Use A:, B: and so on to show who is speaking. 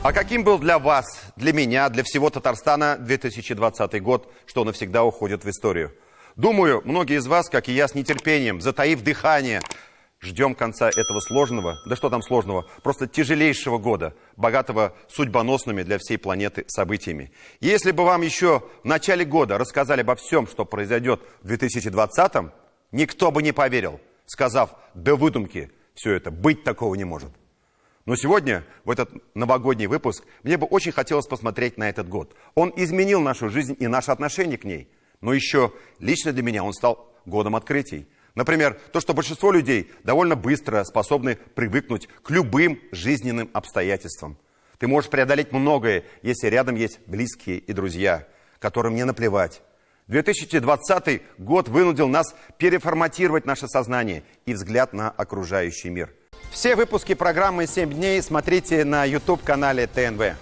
A: А каким был для вас, для меня, для всего Татарстана 2020 год, что навсегда уходит в историю? Думаю, многие из вас, как и я, с нетерпением, затаив дыхание, ждем конца этого сложного, да что там сложного, просто тяжелейшего года, богатого судьбоносными для всей планеты событиями. Если бы вам еще в начале года рассказали обо всем, что произойдет в 2020-м, никто бы не поверил, сказав: да выдумки, все это, быть такого не может. Но сегодня, в этот новогодний выпуск, мне бы очень хотелось посмотреть на этот год. Он изменил нашу жизнь и наше отношение к ней. Но еще лично для меня он стал годом открытий. Например, то, что большинство людей довольно быстро способны привыкнуть к любым жизненным обстоятельствам. Ты можешь преодолеть многое, если рядом есть близкие и друзья, которым не наплевать. 2020 год вынудил нас переформатировать наше сознание и взгляд на окружающий мир. Все выпуски программы «7 дней» смотрите на YouTube-канале ТНВ.